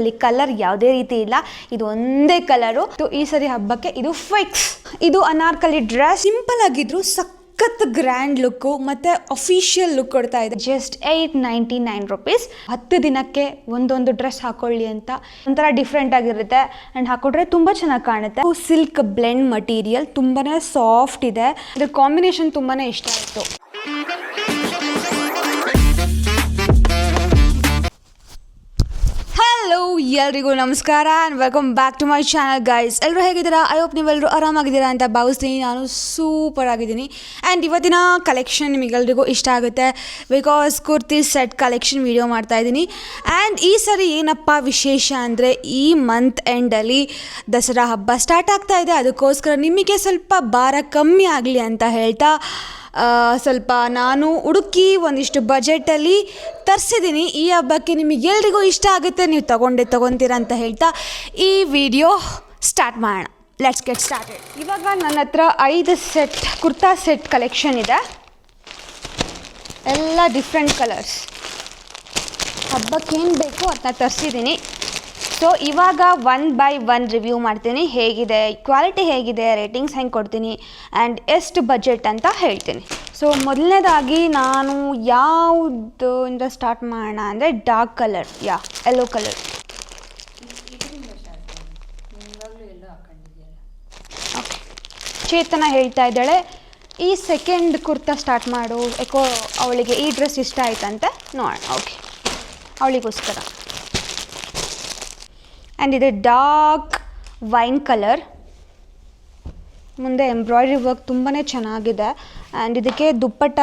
ಇಲ್ಲಿ ಕಲರ್ ಯಾವುದೇ ರೀತಿ ಇಲ್ಲ, ಇದು ಒಂದೇ ಕಲರು. ಈ ಸರಿ ಹಬ್ಬಕ್ಕೆ ಇದು ಫಿಕ್ಸ್. ಇದು ಅನಾರ್ಕಲಿ ಡ್ರೆಸ್, ಸಿಂಪಲ್ ಆಗಿದ್ರು ಸಖತ್ ಗ್ರ್ಯಾಂಡ್ ಲುಕ್ಕು ಮತ್ತು ಅಫಿಷಿಯಲ್ ಲುಕ್ ಕೊಡ್ತಾ ಇದೆ. Just 899 rupees. 10 ದಿನಕ್ಕೆ ಒಂದೊಂದು ಡ್ರೆಸ್ ಹಾಕೊಳ್ಳಿ ಅಂತ ಒಂಥರ ಡಿಫ್ರೆಂಟ್ ಆಗಿರುತ್ತೆ ಆ್ಯಂಡ್ ಹಾಕೊಂಡ್ರೆ ತುಂಬ ಚೆನ್ನಾಗಿ ಕಾಣುತ್ತೆ. ಸಿಲ್ಕ್ ಬ್ಲೆಂಡ್ ಮಟೀರಿಯಲ್, ತುಂಬಾ ಸಾಫ್ಟ್ ಇದೆ. ಇದ್ರ ಕಾಂಬಿನೇಷನ್ ತುಂಬಾ ಇಷ್ಟ ಆಯಿತು. ಹಲೋ ಎಲ್ರಿಗೂ ನಮಸ್ಕಾರ and welcome back to my channel guys. ಎಲ್ಲರೂ ಹೇಗಿದ್ದೀರಾ? ಐ ಹೋಪ್ ನೀವೆಲ್ಲರೂ ಆರಾಮಾಗಿದ್ದೀರಾ ಅಂತ ಭಾವಿಸ್ತೀನಿ. ನಾನು ಸೂಪರ್ ಆಗಿದ್ದೀನಿ ಆ್ಯಂಡ್ ಇವತ್ತಿನ ಕಲೆಕ್ಷನ್ ನಿಮಗೆಲ್ರಿಗೂ ಇಷ್ಟ ಆಗುತ್ತೆ because kurti set collection video ಮಾಡ್ತಾಯಿದ್ದೀನಿ. ಆ್ಯಂಡ್ ಈ ಸರಿ ಏನಪ್ಪ ವಿಶೇಷ ಅಂದರೆ ಈ ಮಂತ್ ಎಂಡಲ್ಲಿ ದಸರಾ ಹಬ್ಬ ಸ್ಟಾರ್ಟ್ ಆಗ್ತಾ ಇದೆ. ಅದಕ್ಕೋಸ್ಕರ ನಿಮಗೆ ಸ್ವಲ್ಪ ಭಾರ ಕಮ್ಮಿ ಆಗಲಿ ಅಂತ ಹೇಳ್ತಾ ಸ್ವಲ್ಪ ನಾನು ಹುಡುಕಿ ಒಂದಿಷ್ಟು ಬಜೆಟಲ್ಲಿ ತರಿಸಿದ್ದೀನಿ. ಈ ಹಬ್ಬಕ್ಕೆ ನಿಮಗೆಲ್ರಿಗೂ ಇಷ್ಟ ಆಗುತ್ತೆ, ನೀವು ತೊಗೊಂತೀರ ಅಂತ ಹೇಳ್ತಾ ಈ ವಿಡಿಯೋ ಸ್ಟಾರ್ಟ್ ಮಾಡೋಣ. Let's get started. ಇವಾಗ ನನ್ನ ಹತ್ರ 5 ಸೆಟ್ ಕುರ್ತಾ ಸೆಟ್ ಕಲೆಕ್ಷನ್ ಇದೆ, ಎಲ್ಲ ಡಿಫ್ರೆಂಟ್ ಕಲರ್ಸ್. ಹಬ್ಬಕ್ಕೆ ಏನು ಬೇಕು ಅದನ್ನ ತರಿಸಿದ್ದೀನಿ. ಸೊ ಇವಾಗ 1 by 1 ರಿವ್ಯೂ ಮಾಡ್ತೀನಿ. ಹೇಗಿದೆ, ಕ್ವಾಲಿಟಿ ಹೇಗಿದೆ, ರೇಟಿಂಗ್ಸ್ ಹೆಂಗೆ ಕೊಡ್ತೀನಿ ಆ್ಯಂಡ್ ಎಷ್ಟು ಬಜೆಟ್ ಅಂತ ಹೇಳ್ತೀನಿ. ಸೊ ಮೊದಲನೇದಾಗಿ ನಾನು ಯಾವುದರಿಂದ ಸ್ಟಾರ್ಟ್ ಮಾಡೋಣ ಅಂದರೆ dark colour, yellow colour. Okay, Chethana ಹೇಳ್ತಾ ಇದ್ದಾಳೆ ಈ ಸೆಕೆಂಡ್ ಕುರ್ತಾ ಸ್ಟಾರ್ಟ್ ಮಾಡು, ಯಾಕೋ ಅವಳಿಗೆ ಈ ಡ್ರೆಸ್ ಇಷ್ಟ ಆಯ್ತಂತೆ, ನೋಡೋಣ. ಓಕೆ, ಅವಳಿಗೋಸ್ಕರ. ಆ್ಯಂಡ್ ಇದು ಡಾರ್ಕ್ ವೈನ್ ಕಲರ್, ಮುಂದೆ ಎಂಬ್ರಾಯ್ಡ್ರಿ ವರ್ಕ್ ತುಂಬಾ ಚೆನ್ನಾಗಿದೆ ಆ್ಯಂಡ್ ಇದಕ್ಕೆ ದುಪ್ಪಟ್ಟ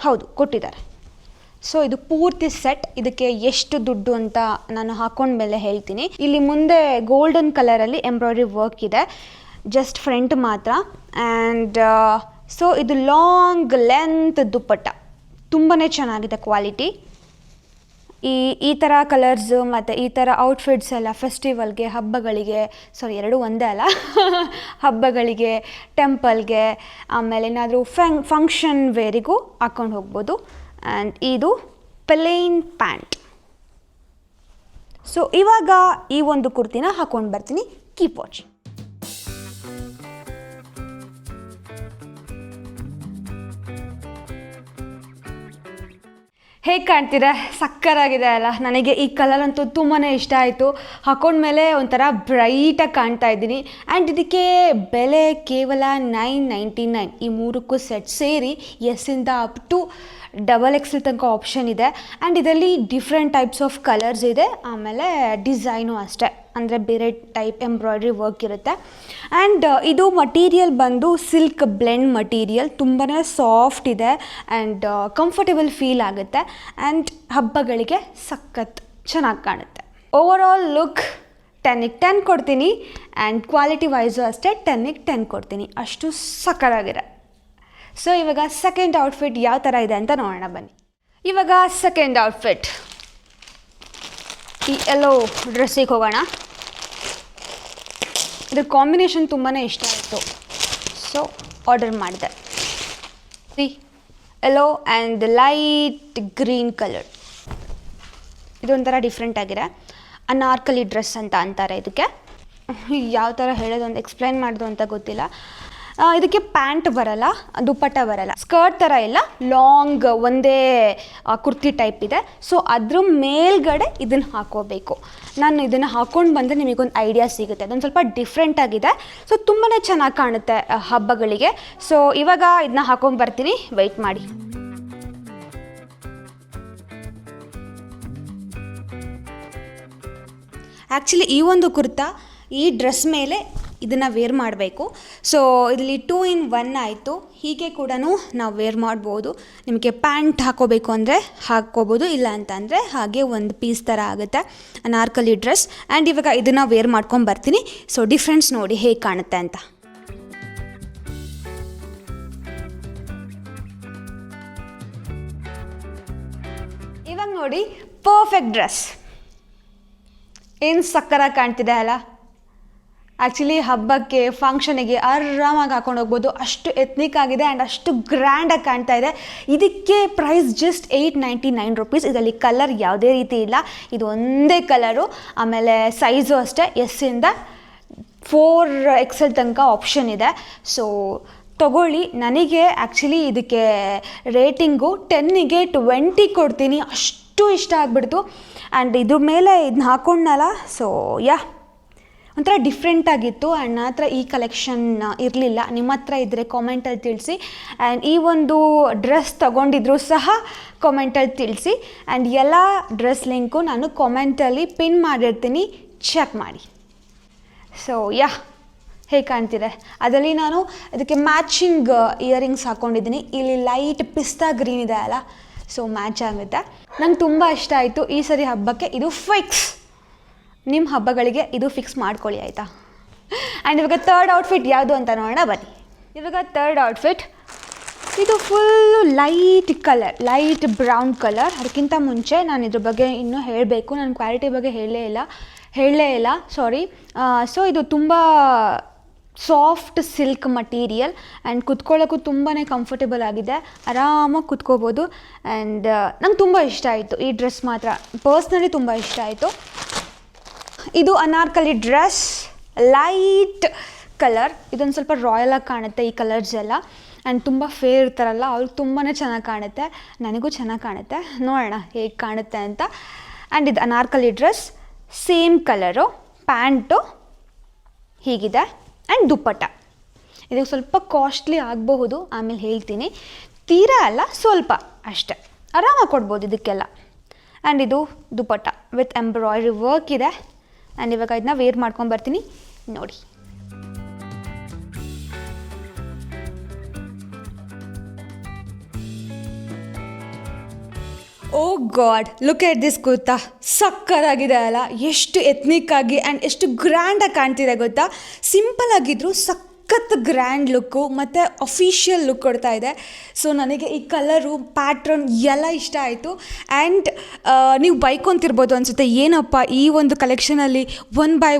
ಹೌದು ಕೊಟ್ಟಿದ್ದಾರೆ. ಸೊ ಇದು ಪೂರ್ತಿ ಸೆಟ್. ಇದಕ್ಕೆ ಎಷ್ಟು ದುಡ್ಡು ಅಂತ ನಾನು ಹಾಕೊಂಡ್ಮೇಲೆ ಹೇಳ್ತೀನಿ. ಇಲ್ಲಿ ಮುಂದೆ ಗೋಲ್ಡನ್ ಕಲರಲ್ಲಿ ಎಂಬ್ರಾಯ್ಡ್ರಿ ವರ್ಕ್ ಇದೆ, ಜಸ್ಟ್ ಫ್ರಂಟ್ ಮಾತ್ರ. ಆ್ಯಂಡ್ ಸೊ ಇದು ಲಾಂಗ್ ಲೆಂತ್ ದುಪ್ಪಟ್ಟ, ತುಂಬಾ ಚೆನ್ನಾಗಿದೆ ಕ್ವಾಲಿಟಿ. ಈ ಥರ ಕಲರ್ಸು ಮತ್ತು ಈ ಥರ ಔಟ್ಫಿಟ್ಸ್ ಎಲ್ಲ ಫೆಸ್ಟಿವಲ್ಗೆ, ಹಬ್ಬಗಳಿಗೆ, ಎರಡೂ ಒಂದೇ ಅಲ್ಲ, ಹಬ್ಬಗಳಿಗೆ, ಟೆಂಪಲ್ಗೆ, ಆಮೇಲೆ ಏನಾದರೂ ಫಂಕ್ಷನ್ ವೇರಿಗೂ ಹಾಕ್ಕೊಂಡು ಹೋಗ್ಬೋದು. ಆ್ಯಂಡ್ ಇದು ಪ್ಲೇನ್ ಪ್ಯಾಂಟ್. ಸೊ ಇವಾಗ ಈ ಒಂದು ಕುರ್ತಿನ ಹಾಕ್ಕೊಂಡು ಬರ್ತೀನಿ. Keep watching. ಹೇಗೆ ಕಾಣ್ತಿದೆ? ಸಕ್ಕರಾಗಿದೆ ಅಲ್ಲ? ನನಗೆ ಈ ಕಲರ್ ಅಂತೂ ತುಂಬಾ ಇಷ್ಟ ಆಯಿತು. ಹಾಕೊಂಡ್ಮೇಲೆ ಒಂಥರ ಬ್ರೈಟಾಗಿ ಕಾಣ್ತಾ ಇದ್ದೀನಿ. ಆ್ಯಂಡ್ ಇದಕ್ಕೆ ಬೆಲೆ ಕೇವಲ 999. ಈ ಮೂರಕ್ಕೂ ಸೆಟ್ ಸೇರಿ ಎಸ್ಸಿಂದ ಅಪ್ ಟು XXL ತನಕ ಆಪ್ಷನ್ ಇದೆ. ಆ್ಯಂಡ್ ಇದರಲ್ಲಿ ಡಿಫ್ರೆಂಟ್ ಟೈಪ್ಸ್ ಆಫ್ ಕಲರ್ಸ್ ಇದೆ, ಆಮೇಲೆ ಡಿಸೈನು ಅಷ್ಟೇ, ಅಂದರೆ ಬೇರೆ ಟೈಪ್ ಎಂಬ್ರಾಯ್ಡ್ರಿ ವರ್ಕ್ ಇರುತ್ತೆ. ಆ್ಯಂಡ್ ಇದು ಮಟೀರಿಯಲ್ ಬಂದು ಸಿಲ್ಕ್ ಬ್ಲೆಂಡ್ ಮಟೀರಿಯಲ್, ತುಂಬಾ ಸಾಫ್ಟ್ ಇದೆ ಆ್ಯಂಡ್ ಕಂಫರ್ಟೇಬಲ್ ಫೀಲ್ ಆಗುತ್ತೆ. ಆ್ಯಂಡ್ ಹಬ್ಬಗಳಿಗೆ ಸಖತ್ ಚೆನ್ನಾಗಿ ಕಾಣುತ್ತೆ. ಓವರಾಲ್ ಲುಕ್ 10ಗೆ 10 ಕೊಡ್ತೀನಿ ಆ್ಯಂಡ್ ಕ್ವಾಲಿಟಿ ವೈಸು ಅಷ್ಟೇ 10ಗೆ 10 ಕೊಡ್ತೀನಿ. ಅಷ್ಟು ಸಕ್ಕತ್ತಾಗಿದೆ. ಸೊ ಇವಾಗ ಸೆಕೆಂಡ್ ಔಟ್ಫಿಟ್ ಯಾವ ಥರ ಇದೆ ಅಂತ ನೋಡೋಣ ಬನ್ನಿ. ಇವಾಗ ಸೆಕೆಂಡ್ ಔಟ್ಫಿಟ್, ಈ ಯೆಲ್ಲೋ ಡ್ರೆಸ್ಸಿಗೆ ಹೋಗೋಣ. ಇದ್ರ ಕಾಂಬಿನೇಷನ್ ತುಂಬಾ ಇಷ್ಟ ಆಯಿತು, ಸೊ ಆರ್ಡರ್ ಮಾಡಿದೆ. Yellow and light green colour. ಇದೊಂಥರ ಡಿಫ್ರೆಂಟ್ ಆಗಿದೆ. ಅನಾರ್ಕಲಿ ಡ್ರೆಸ್ ಅಂತ ಅಂತಾರೆ ಇದಕ್ಕೆ. ಯಾವ ಥರ ಹೇಳೋದು ಅಂತ ಎಕ್ಸ್ಪ್ಲೈನ್ ಮಾಡೋದು ಅಂತ ಗೊತ್ತಿಲ್ಲ. ಇದಕ್ಕೆ ಪ್ಯಾಂಟ್ ಬರಲ್ಲ, ದುಪ್ಪಟ್ಟ ಬರಲ್ಲ, ಸ್ಕರ್ಟ್ ಥರ ಇಲ್ಲ, ಲಾಂಗ್ ಒಂದೇ ಕುರ್ತಿ ಟೈಪ್ ಇದೆ. ಸೊ ಅದ್ರ ಮೇಲ್ಗಡೆ ಇದನ್ನು ಹಾಕೋಬೇಕು. ನಾನು ಇದನ್ನು ಹಾಕ್ಕೊಂಡು ಬಂದರೆ ನಿಮಗೊಂದು ಐಡಿಯಾ ಸಿಗುತ್ತೆ. ಅದೊಂದು ಸ್ವಲ್ಪ ಡಿಫ್ರೆಂಟ್ ಆಗಿದೆ, ಸೊ ತುಂಬಾ ಚೆನ್ನಾಗಿ ಕಾಣುತ್ತೆ ಹಬ್ಬಗಳಿಗೆ. ಸೊ ಇವಾಗ ಇದನ್ನ ಹಾಕೊಂಡು ಬರ್ತೀನಿ, ವೆಯ್ಟ್ ಮಾಡಿ. ಆ್ಯಕ್ಚುಲಿ ಈ ಒಂದು ಕುರ್ತಾ ಈ ಡ್ರೆಸ್ ಮೇಲೆ ಇದನ್ನು ವೇರ್ ಮಾಡಬೇಕು. ಸೊ ಇಲ್ಲಿ 2 in 1 ಆಯಿತು. ಹೀಗೆ ಕೂಡ ನಾವು ವೇರ್ ಮಾಡ್ಬೋದು. ನಿಮಗೆ ಪ್ಯಾಂಟ್ ಹಾಕೋಬೇಕು ಅಂದರೆ ಹಾಕ್ಕೋಬೋದು, ಇಲ್ಲ ಅಂತಂದರೆ ಹಾಗೆ ಒಂದು ಪೀಸ್ ಥರ ಆಗುತ್ತೆ ಅನಾರ್ಕಲಿ ಡ್ರೆಸ್. ಆ್ಯಂಡ್ ಇವಾಗ ಇದನ್ನು ವೇರ್ ಮಾಡ್ಕೊಂಡು ಬರ್ತೀನಿ. ಸೊ ಡಿಫ್ರೆನ್ಸ್ ನೋಡಿ ಹೇಗೆ ಕಾಣುತ್ತೆ ಅಂತ. ಇವಾಗ ನೋಡಿ, ಪರ್ಫೆಕ್ಟ್ ಡ್ರೆಸ್ ಏನು ಸಕ್ಕರಾಗಿ ಕಾಣ್ತಿದೆ ಅಲ್ಲ? ಆ್ಯಕ್ಚುಲಿ ಹಬ್ಬಕ್ಕೆ ಫಂಕ್ಷನಿಗೆ ಆರಾಮಾಗಿ ಹಾಕೊಂಡು ಹೋಗ್ಬೋದು, ಅಷ್ಟು ಎತ್ನಿಕ್ ಆಗಿದೆ ಆ್ಯಂಡ್ ಅಷ್ಟು ಗ್ರ್ಯಾಂಡಾಗಿ ಕಾಣ್ತಾ ಇದೆ. ಇದಕ್ಕೆ ಪ್ರೈಸ್ ಜಸ್ಟ್ 899 ರುಪೀಸ್. ಇದರಲ್ಲಿ ಕಲರ್ ಯಾವುದೇ ರೀತಿ ಇಲ್ಲ, ಇದು ಒಂದೇ ಕಲರು. ಆಮೇಲೆ ಸೈಜು ಅಷ್ಟೇ, ಎಸ್ಸಿಂದ 4XL ತನಕ ಆಪ್ಷನ್ ಇದೆ. ಸೊ ತಗೊಳ್ಳಿ. ನನಗೆ ಆ್ಯಕ್ಚುಲಿ ಇದಕ್ಕೆ ರೇಟಿಂಗು 10ಗೆ 20 ಕೊಡ್ತೀನಿ, ಅಷ್ಟು ಇಷ್ಟ ಆಗಿಬಿಡ್ತು. ಆ್ಯಂಡ್ ಇದ್ರ ಮೇಲೆ ಇದನ್ನ ಹಾಕೊಂಡ್ನಲ್ಲ, ಸೊ ಒಂಥರ ಡಿಫ್ರೆಂಟಾಗಿತ್ತು. ಆ್ಯಂಡ್ ನನ್ನ ಹತ್ರ ಈ ಕಲೆಕ್ಷನ್ ಇರಲಿಲ್ಲ. ನಿಮ್ಮ ಹತ್ರ ಇದ್ದರೆ ಕಾಮೆಂಟಲ್ಲಿ ತಿಳಿಸಿ. ಆ್ಯಂಡ್ ಈ ಒಂದು ಡ್ರೆಸ್ ತೊಗೊಂಡಿದ್ರು ಸಹ ಕಾಮೆಂಟಲ್ಲಿ ತಿಳಿಸಿ. ಆ್ಯಂಡ್ ಎಲ್ಲ ಡ್ರೆಸ್ ಲಿಂಕು ನಾನು ಕಾಮೆಂಟಲ್ಲಿ ಪಿನ್ ಮಾಡಿರ್ತೀನಿ, ಚೆಕ್ ಮಾಡಿ. ಸೊ ಹೇಗೆ ಕಾಣ್ತಿದೆ. ಅದರಲ್ಲಿ ನಾನು ಇದಕ್ಕೆ ಮ್ಯಾಚಿಂಗ್ ಇಯರಿಂಗ್ಸ್ ಹಾಕ್ಕೊಂಡಿದ್ದೀನಿ. ಇಲ್ಲಿ ಲೈಟ್ ಪಿಸ್ತಾ ಗ್ರೀನ್ ಇದೆ ಅಲ್ಲ, ಸೊ ಮ್ಯಾಚ್ ಆಗುತ್ತೆ. ನಂಗೆ ತುಂಬ ಇಷ್ಟ ಆಯಿತು. ಈ ಸರಿ ಹಬ್ಬಕ್ಕೆ ಇದು ಫಿಕ್ಸ್. ನಿಮ್ಮ ಹಬ್ಬಗಳಿಗೆ ಇದು ಫಿಕ್ಸ್ ಮಾಡ್ಕೊಳ್ಳಿ, ಆಯಿತಾ. ಆ್ಯಂಡ್ ಇವಾಗ ಥರ್ಡ್ ಔಟ್ಫಿಟ್ ಯಾವುದು ಅಂತ ನೋಡೋಣ ಬನ್ನಿ. ಇವಾಗ ಥರ್ಡ್ ಔಟ್ಫಿಟ್ ಇದು full light colour, light brown colour. ಅದಕ್ಕಿಂತ ಮುಂಚೆ ನಾನು ಇದ್ರ ಬಗ್ಗೆ ಇನ್ನೂ ಹೇಳಬೇಕು, ನಾನು ಕ್ವಾಲಿಟಿ ಬಗ್ಗೆ ಹೇಳಲೇ ಇಲ್ಲ, ಸಾರಿ. ಸೊ ಇದು ತುಂಬ ಸಾಫ್ಟ್ ಸಿಲ್ಕ್ ಮಟೀರಿಯಲ್ ಆ್ಯಂಡ್ ಕುತ್ಕೊಳ್ಳೋಕ್ಕೂ ತುಂಬಾ ಕಂಫರ್ಟೇಬಲ್ ಆಗಿದೆ, ಆರಾಮಾಗಿ ಕುತ್ಕೋಬೋದು. ಆ್ಯಂಡ್ ನಂಗೆ ತುಂಬ ಇಷ್ಟ ಆಯಿತು ಈ ಡ್ರೆಸ್, ಮಾತ್ರ ಪರ್ಸ್ನಲಿ ತುಂಬ ಇಷ್ಟ ಆಯಿತು. ಇದು ಅನಾರ್ಕಲಿ ಡ್ರೆಸ್, ಲೈಟ್ ಕಲರ್. ಇದೊಂದು ಸ್ವಲ್ಪ ರಾಯಲಾಗಿ ಕಾಣುತ್ತೆ ಈ ಕಲರ್ಸ್ ಎಲ್ಲ. ಆ್ಯಂಡ್ ತುಂಬ ಫೇರ್ ಇರ್ತಾರಲ್ಲ, ಅವ್ರಿಗೆ ತುಂಬಾ ಚೆನ್ನಾಗಿ ಕಾಣುತ್ತೆ, ನನಗೂ ಚೆನ್ನಾಗಿ ಕಾಣುತ್ತೆ. ನೋಡೋಣ ಹೇಗೆ ಕಾಣುತ್ತೆ ಅಂತ. ಆ್ಯಂಡ್ ಇದು Anarkali dress, same colour, pant ಹೀಗಿದೆ. ಆ್ಯಂಡ್ ದುಪ್ಪಟ್ಟ ಇದಕ್ಕೆ ಸ್ವಲ್ಪ ಕಾಸ್ಟ್ಲಿ ಆಗಬಹುದು, ಆಮೇಲೆ ಹೇಳ್ತೀನಿ. ತೀರಾ ಅಲ್ಲ, ಸ್ವಲ್ಪ ಅಷ್ಟೇ, ಆರಾಮಾಗಿ ಕೊಡ್ಬೋದು ಇದಕ್ಕೆಲ್ಲ. ಆ್ಯಂಡ್ ಇದು ದುಪ್ಪಟ್ಟ ವಿತ್ ಎಂಬ್ರಾಯ್ಡ್ರಿ ವರ್ಕ್ ಇದೆ. ಆ್ಯಂಡ್ ಇವಾಗ ಇದನ್ನ ವೇರ್ ಮಾಡ್ಕೊಂಬರ್ತೀನಿ, ನೋಡಿ. Oh God, look at this kurta. ಸಕ್ಕತ್ತಾಗಿದೆ ಅಲ್ಲ, ಎಷ್ಟು ಎತ್ನಿಕ್ ಆಗಿ ಆ್ಯಂಡ್ ಎಷ್ಟು ಗ್ರ್ಯಾಂಡಾಗಿ ಕಾಣ್ತಿದೆ ಗೊತ್ತಾ. ಸಿಂಪಲ್ ಆಗಿದ್ರು ಸಖತ್ ಗ್ರ್ಯಾಂಡ್ ಲುಕ್ಕು ಮತ್ತು ಅಫಿಷಿಯಲ್ ಲುಕ್ ಕೊಡ್ತಾ ಇದೆ. ಸೊ ನನಗೆ ಈ ಕಲರು, ಪ್ಯಾಟ್ರನ್ ಎಲ್ಲ ಇಷ್ಟ ಆಯಿತು. ಆ್ಯಂಡ್ ನೀವು ಬೈಕೊಂತಿರ್ಬೋದು ಅನಿಸುತ್ತೆ, ಏನಪ್ಪ ಈ ಒಂದು ಕಲೆಕ್ಷನಲ್ಲಿ ಒನ್ ಬೈ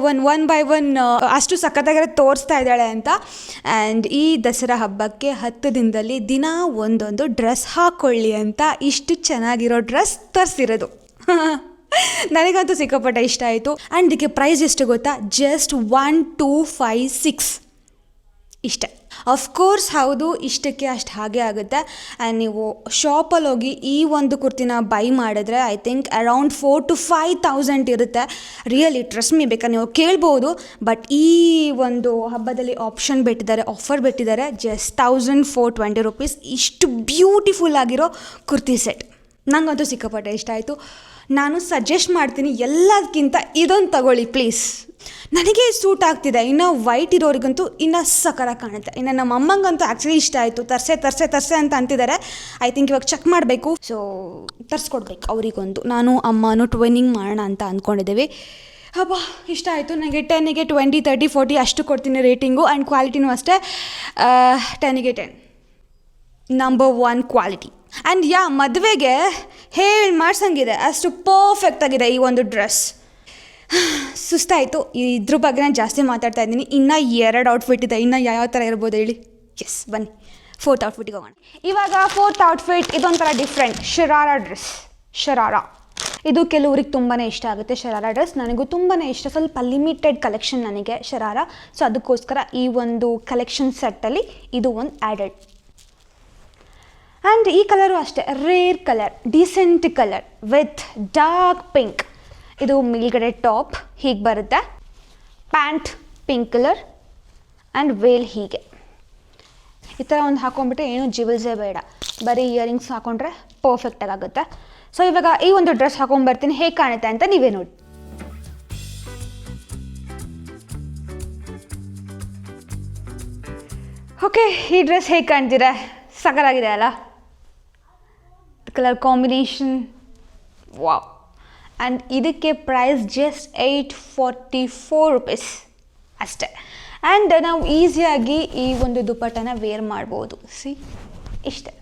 ಒನ್ ಅಷ್ಟು ಸಖತ್ತಾಗಿರೋ ತೋರಿಸ್ತಾ ಇದ್ದಾಳೆ ಅಂತ. ಆ್ಯಂಡ್ ಈ ದಸರಾ ಹಬ್ಬಕ್ಕೆ 10 ದಿನದಲ್ಲಿ ದಿನ ಒಂದೊಂದು ಡ್ರೆಸ್ ಹಾಕ್ಕೊಳ್ಳಿ ಅಂತ ಇಷ್ಟು ಚೆನ್ನಾಗಿರೋ ಡ್ರೆಸ್ ತರಿಸಿರೋದು. ನನಗಂತೂ ಸಿಕ್ಕಾಪಟ್ಟೆ ಇಷ್ಟ ಆಯಿತು. ಆ್ಯಂಡ್ ಇದಕ್ಕೆ ಪ್ರೈಸ್ ಎಷ್ಟು ಗೊತ್ತಾ, ಜಸ್ಟ್ 1256 ಇಷ್ಟೇ. ಅಫ್ಕೋರ್ಸ್ ಹೌದು, ಇಷ್ಟಕ್ಕೆ ಅಷ್ಟು ಹಾಗೆ ಆಗುತ್ತೆ. ಆ್ಯಂಡ್ ನೀವು ಶಾಪಲ್ಲಿ ಹೋಗಿ ಈ ಒಂದು ಕುರ್ತಿನ ಬೈ ಮಾಡಿದ್ರೆ ಐ ಥಿಂಕ್ ಅರೌಂಡ್ 4,000 to 5,000 ಇರುತ್ತೆ. ರಿಯಲಿ ಟ್ರಸ್ಟ್ ಮೀ, ಬೇಕಾದ್ರೆ ನೀವು ಕೇಳ್ಬೋದು. ಬಟ್ ಈ ಒಂದು ಹಬ್ಬದಲ್ಲಿ ಆಫರ್ ಬಿಟ್ಟಿದ್ದಾರೆ ಜಸ್ಟ್ 1,420 ರುಪೀಸ್. ಇಷ್ಟು ಬ್ಯೂಟಿಫುಲ್ ಆಗಿರೋ ಕುರ್ತಿ ಸೆಟ್ ನನಗಂತೂ ಸಿಕ್ಕಾಪಟ್ಟೆ ಇಷ್ಟ ಆಯಿತು. ನಾನು ಸಜೆಸ್ಟ್ ಮಾಡ್ತೀನಿ ಎಲ್ಲದಕ್ಕಿಂತ ಇದೊಂದು ತಗೊಳ್ಳಿ ಪ್ಲೀಸ್. ನನಗೆ ಸೂಟ್ ಆಗ್ತಿದೆ. ಇನ್ನು ವೈಟ್ ಇರೋರಿಗಂತೂ ಇನ್ನೂ ಸಕರಾಗಿ ಕಾಣುತ್ತೆ. ಇನ್ನು ನಮ್ಮ ಅಮ್ಮಂಗಂತೂ ಆ್ಯಕ್ಚುಲಿ ಇಷ್ಟ ಆಯಿತು. ತರ್ಸೆ ಅಂತ ಅಂತಿದ್ದಾರೆ. ಐ ಥಿಂಕ್ ಇವಾಗ ಚೆಕ್ ಮಾಡಬೇಕು. ಸೊ ತರಿಸ್ಕೊಡ್ಬೇಕು ಅವರಿಗೊಂದು. ನಾನು ಅಮ್ಮನೂ ಟ್ವಿನ್ನಿಂಗ್ ಮಾಡೋಣ ಅಂತ ಅಂದ್ಕೊಂಡಿದ್ದೀವಿ. ಹಬ್ಬ ಇಷ್ಟ ಆಯಿತು ನನಗೆ. 10ಗೆ 20, 30, 40 ಅಷ್ಟು ಕೊಡ್ತೀನಿ ರೇಟಿಂಗು. ಆ್ಯಂಡ್ ಕ್ವಾಲಿಟಿನೂ ಅಷ್ಟೇ 10ಗೆ 10 ನಂಬರ್ 1 ಕ್ವಾಲಿಟಿ. ಆ್ಯಂಡ್ ಮದುವೆಗೆ ಮಾಡ್ಸಂಗಿದೆ, ಅಷ್ಟು ಪರ್ಫೆಕ್ಟ್ ಆಗಿದೆ ಈ ಒಂದು ಡ್ರೆಸ್. ಸುಸ್ತಾಯಿತು, ಇದ್ರ ಬಗ್ಗೆ ನಾನು ಜಾಸ್ತಿ ಮಾತಾಡ್ತಾ ಇದ್ದೀನಿ. ಇನ್ನೂ 2 ಔಟ್ಫಿಟ್ ಇದೆ, ಇನ್ನೂ ಯಾವ ಥರ ಇರ್ಬೋದು ಹೇಳಿ. ಎಸ್, ಬನ್ನಿ 4th ಔಟ್ಫಿಟ್ಗೆ ಹೋಗೋಣ. ಇವಾಗ 4th ಔಟ್ಫಿಟ್ ಇದೊಂಥರ ಡಿಫ್ರೆಂಟ್ ಶರಾರಾ ಡ್ರೆಸ್. ಶರಾರಾ ಇದು ಕೆಲವ್ರಿಗೆ ತುಂಬಾ ಇಷ್ಟ ಆಗುತ್ತೆ. ಶರಾರಾ ಡ್ರೆಸ್ ನನಗೂ ತುಂಬಾ ಇಷ್ಟ. ಸ್ವಲ್ಪ ಲಿಮಿಟೆಡ್ ಕಲೆಕ್ಷನ್ ನನಗೆ ಶರಾರಾ. ಸೊ ಅದಕ್ಕೋಸ್ಕರ ಈ ಒಂದು ಕಲೆಕ್ಷನ್ ಸೆಟ್ಟಲ್ಲಿ ಇದು ಒಂದು ಆ್ಯಡೆಡ್. ಆ್ಯಂಡ್ ಈ ಕಲರು ಅಷ್ಟೇ rare colour, decent colour with dark pink. ಇದು ಮೇಲ್ಗಡೆ ಟಾಪ್ ಹೀಗೆ ಬರುತ್ತೆ, pant pink colour and veil ಹೀಗೆ. ಈ ಥರ ಒಂದು ಹಾಕೊಂಡ್ಬಿಟ್ರೆ ಏನೂ ಜಿವಲ್ಸೇ ಬೇಡ, ಬರೀ ಇಯರಿಂಗ್ಸ್ ಹಾಕೊಂಡ್ರೆ ಪರ್ಫೆಕ್ಟಾಗಿ ಆಗುತ್ತೆ. ಸೊ ಇವಾಗ ಈ ಒಂದು ಡ್ರೆಸ್ ಹಾಕೊಂಡ್ಬರ್ತೀನಿ, ಹೇಗೆ ಕಾಣುತ್ತೆ ಅಂತ ನೀವೇ ನೋಡಿ. ಓಕೆ, ಈ ಡ್ರೆಸ್ ಹೇಗೆ ಕಾಣ್ತೀರಾ? ಸಕಲಾಗಿದೆ ಅಲ್ಲ, ಕಲರ್ ಕಾಂಬಿನೇಷನ್, ವಾವ್. ಆ್ಯಂಡ್ ಇದಕ್ಕೆ ಪ್ರೈಸ್ ಜಸ್ಟ್ 844 ರುಪೀಸ್ ಅಷ್ಟೇ. ಆ್ಯಂಡ್ ನಾವು ಈಸಿಯಾಗಿ ಈ ಒಂದು ದುಪ್ಪಟ್ಟನ ವೇರ್ ಮಾಡ್ಬೋದು. ಇಷ್ಟೇ.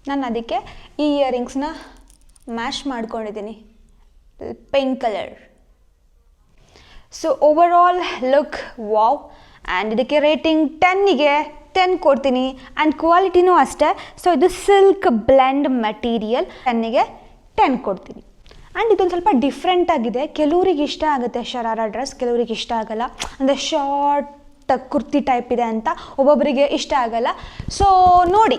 ನಾನು ಅದಕ್ಕೆ ಈ ಇಯರಿಂಗ್ಸ್ನ ಮ್ಯಾಶ್ ಮಾಡ್ಕೊಂಡಿದ್ದೀನಿ, pink colour. So over all look wow. And ಇದಕ್ಕೆ ರೇಟಿಂಗ್ 10ಗೆ 10 ಕೊಡ್ತೀನಿ. ಆ್ಯಂಡ್ ಕ್ವಾಲಿಟಿನೂ ಅಷ್ಟೇ. ಸೊ ಇದು ಸಿಲ್ಕ್ ಬ್ಲೆಂಡ್ ಮೆಟೀರಿಯಲ್, 10ಗೆ 10 ಕೊಡ್ತೀನಿ. ಆ್ಯಂಡ್ ಇದೊಂದು ಸ್ವಲ್ಪ ಡಿಫ್ರೆಂಟ್ ಆಗಿದೆ. ಕೆಲವ್ರಿಗೆ ಇಷ್ಟ ಆಗುತ್ತೆ ಶರಾರ ಡ್ರೆಸ್, ಕೆಲವ್ರಿಗೆ ಇಷ್ಟ ಆಗಲ್ಲ. ಅಂದರೆ ಶಾರ್ಟ್ ಕುರ್ತಿ ಟೈಪ್ ಇದೆ ಅಂತ ಒಬ್ಬೊಬ್ಬರಿಗೆ ಇಷ್ಟ ಆಗಲ್ಲ. ಸೊ ನೋಡಿ,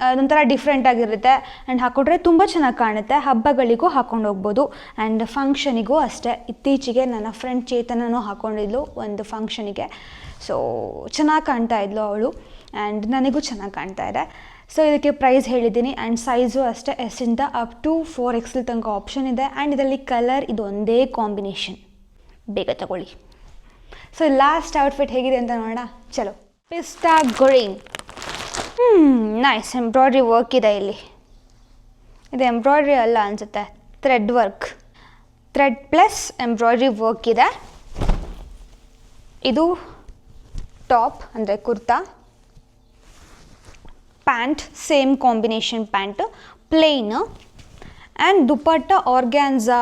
ಅದೊಂಥರ ಡಿಫ್ರೆಂಟ್ ಆಗಿರುತ್ತೆ. ಆ್ಯಂಡ್ ಹಾಕೊಂಡ್ರೆ ತುಂಬ ಚೆನ್ನಾಗಿ ಕಾಣುತ್ತೆ. ಹಬ್ಬಗಳಿಗೂ ಹಾಕೊಂಡು ಹೋಗ್ಬೋದು. ಆ್ಯಂಡ್ ಫಂಕ್ಷನಿಗೂ ಅಷ್ಟೇ. ಇತ್ತೀಚೆಗೆ ನನ್ನ ಫ್ರೆಂಡ್ ಚೇತನೂ ಹಾಕ್ಕೊಂಡಿದ್ಲು ಒಂದು ಫಂಕ್ಷನಿಗೆ. ಸೊ ಚೆನ್ನಾಗಿ ಕಾಣ್ತಾ ಇದ್ಲು ಅವಳು. ಆ್ಯಂಡ್ ನನಗೂ ಚೆನ್ನಾಗಿ ಕಾಣ್ತಾ ಇದೆ. ಸೊ ಇದಕ್ಕೆ ಪ್ರೈಸ್ ಹೇಳಿದ್ದೀನಿ. ಆ್ಯಂಡ್ ಸೈಜು ಅಷ್ಟೇ, ಎಸ್ಸಿಂದ ಅಪ್ ಟು 4XL ತನಕ ಆಪ್ಷನ್ ಇದೆ. ಆ್ಯಂಡ್ ಇದರಲ್ಲಿ ಕಲರ್ ಇದು ಒಂದೇ ಕಾಂಬಿನೇಷನ್, ಬೇಗ ತಗೊಳ್ಳಿ. ಸೊ ಲಾಸ್ಟ್ ಔಟ್ಫಿಟ್ ಹೇಗಿದೆ ಅಂತ ನೋಡೋಣ. ಚಲೋ. ಪಿಸ್ತಾ ಗ್ರೀನ್. ನೈಸ್ ಎಂಬ್ರಾಯ್ಡ್ರಿ ವರ್ಕ್ ಇದೆ ಇಲ್ಲಿ. ಇದು ಎಂಬ್ರಾಯ್ಡ್ರಿ ಅಲ್ಲ ಅನಿಸುತ್ತೆ, thread work. Thread plus embroidery work ಇದೆ. ಇದು ಟಾಪ್ ಅಂದರೆ kurta. Pant same combination pant, plain. And dupatta organza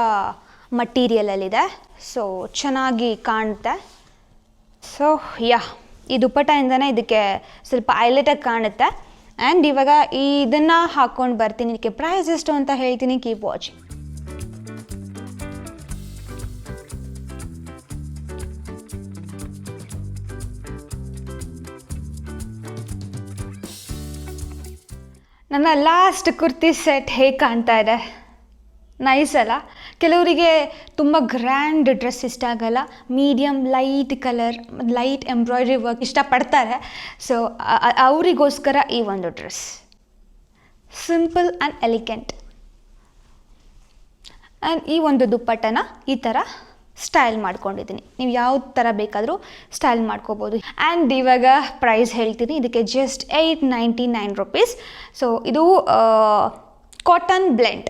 ಮಟೀರಿಯಲಲ್ಲಿದೆ. ಸೊ ಚೆನ್ನಾಗಿ ಕಾಣುತ್ತೆ. ಸೊ ಈ ದುಪಟ್ಟದಿಂದನೇ ಇದಕ್ಕೆ ಸ್ವಲ್ಪ ಹೈಲೈಟಾಗಿ ಕಾಣುತ್ತೆ. ಆ್ಯಂಡ್ ಇವಾಗ ಇದನ್ನು ಹಾಕ್ಕೊಂಡು ಬರ್ತೀನಿ. ಇದಕ್ಕೆ ಪ್ರೈಸ್ ಎಷ್ಟು ಅಂತ ಹೇಳ್ತೀನಿ. Keep watching. ನನ್ನ ಲಾಸ್ಟ್ ಕುರ್ತಿ ಸೆಟ್ ಹೇಗೆ ಕಾಣ್ತಾ ಇದೆ? ನೈಸ್ ಅಲ್ಲ? ಕೆಲವರಿಗೆ ತುಂಬ ಗ್ರ್ಯಾಂಡ್ ಡ್ರೆಸ್ ಇಷ್ಟ ಆಗಲ್ಲ, medium light colour, light embroidery work ಇಷ್ಟಪಡ್ತಾರೆ. ಸೊ ಅವರಿಗೋಸ್ಕರ ಈ ಒಂದು dress simple and elegant. And ಈ ಒಂದು ದುಪ್ಪಟ್ಟನ ಈ ಥರ ಸ್ಟೈಲ್ ಮಾಡ್ಕೊಂಡಿದ್ದೀನಿ. ನೀವು ಯಾವ ಥರ ಬೇಕಾದರೂ ಸ್ಟೈಲ್ ಮಾಡ್ಕೋಬೋದು. ಆ್ಯಂಡ್ ಇವಾಗ ಪ್ರೈಸ್ ಹೇಳ್ತೀನಿ. ಇದಕ್ಕೆ ಜಸ್ಟ್ 899 ರುಪೀಸ್. ಸೊ ಇದು ಕಾಟನ್ ಬ್ಲೆಂಡ್,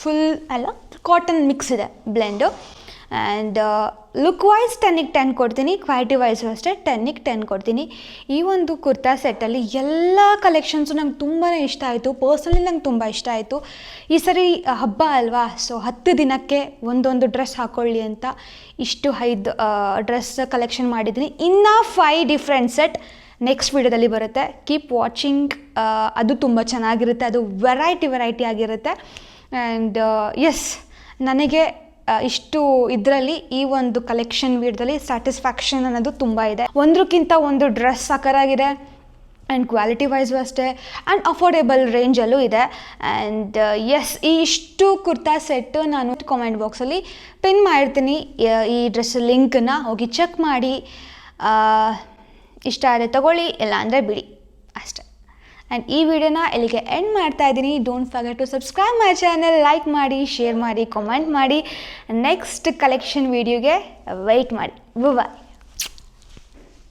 ಫುಲ್ ಅಲ್ಲ ಕಾಟನ್ ಮಿಕ್ಸ್ ಇದೆ ಬ್ಲೆಂಡು. ಆ್ಯಂಡ್ ಲುಕ್ ವೈಸ್ 10ಗೆ 10 ಕೊಡ್ತೀನಿ. ಕ್ವಾಲಿಟಿ ವೈಸು ಅಷ್ಟೇ 10ಗೆ 10 ಕೊಡ್ತೀನಿ. ಈ ಒಂದು ಕುರ್ತಾ ಸೆಟ್ಟಲ್ಲಿ ಎಲ್ಲ ಕಲೆಕ್ಷನ್ಸು ನಂಗೆ ತುಂಬಾ ಇಷ್ಟ ಆಯಿತು. ಪರ್ಸ್ನಲಿ ನಂಗೆ ತುಂಬ ಇಷ್ಟ ಆಯಿತು. ಈ ಸರಿ ಹಬ್ಬ ಅಲ್ವಾ, ಸೊ 10 ದಿನಕ್ಕೆ ಒಂದೊಂದು ಡ್ರೆಸ್ ಹಾಕ್ಕೊಳ್ಳಿ ಅಂತ ಇಷ್ಟು 5 ಡ್ರೆಸ್ ಕಲೆಕ್ಷನ್ ಮಾಡಿದ್ದೀನಿ. ಇನ್ನು 5 ಡಿಫ್ರೆಂಟ್ ಸೆಟ್ ನೆಕ್ಸ್ಟ್ ವಿಡಿಯೋದಲ್ಲಿ ಬರುತ್ತೆ. Keep watching. ಅದು ತುಂಬ ಚೆನ್ನಾಗಿರುತ್ತೆ. ಅದು ವೆರೈಟಿ ಆಗಿರುತ್ತೆ. ಆ್ಯಂಡ್ ಎಸ್, ನನಗೆ ಇಷ್ಟು ಇದರಲ್ಲಿ ಈ ಒಂದು ಕಲೆಕ್ಷನ್ ವಿಡಿಯೋದಲ್ಲಿ ಸ್ಯಾಟಿಸ್ಫ್ಯಾಕ್ಷನ್ ಅನ್ನೋದು ತುಂಬ ಇದೆ. ಒಂದಕ್ಕಿಂತ ಒಂದು ಡ್ರೆಸ್ ಸಾಕಾಗಿದೆ. ಆ್ಯಂಡ್ ಕ್ವಾಲಿಟಿ ವೈಸು ಅಷ್ಟೇ. ಆ್ಯಂಡ್ ಅಫೋರ್ಡೆಬಲ್ ರೇಂಜಲ್ಲೂ ಇದೆ. ಆ್ಯಂಡ್ ಎಸ್, ಈ ಇಷ್ಟು ಕುರ್ತಾ ಸೆಟ್ಟು ನಾನು ಕಾಮೆಂಟ್ ಬಾಕ್ಸಲ್ಲಿ ಪಿನ್ ಮಾಡಿರ್ತೀನಿ. ಈ ಡ್ರೆಸ್ ಲಿಂಕನ್ನ ಹೋಗಿ ಚೆಕ್ ಮಾಡಿ. ಇಷ್ಟ ಆದರೆ ತೊಗೊಳ್ಳಿ, ಇಲ್ಲ ಅಂದರೆ ಬಿಡಿ ಅಷ್ಟೇ. ಆ್ಯಂಡ್ ಈ ವಿಡಿಯೋನ ಇಲ್ಲಿಗೆ ಎಂಡ್ ಮಾಡ್ತಾ ಇದ್ದೀನಿ. Don't forget to subscribe my channel, like ಮಾಡಿ, ಶೇರ್ ಮಾಡಿ, ಕಾಮೆಂಟ್ ಮಾಡಿ. ನೆಕ್ಸ್ಟ್ ಕಲೆಕ್ಷನ್ ವಿಡಿಯೋಗೆ ವೆಯ್ಟ್ ಮಾಡಿ. ಬಾಯ್.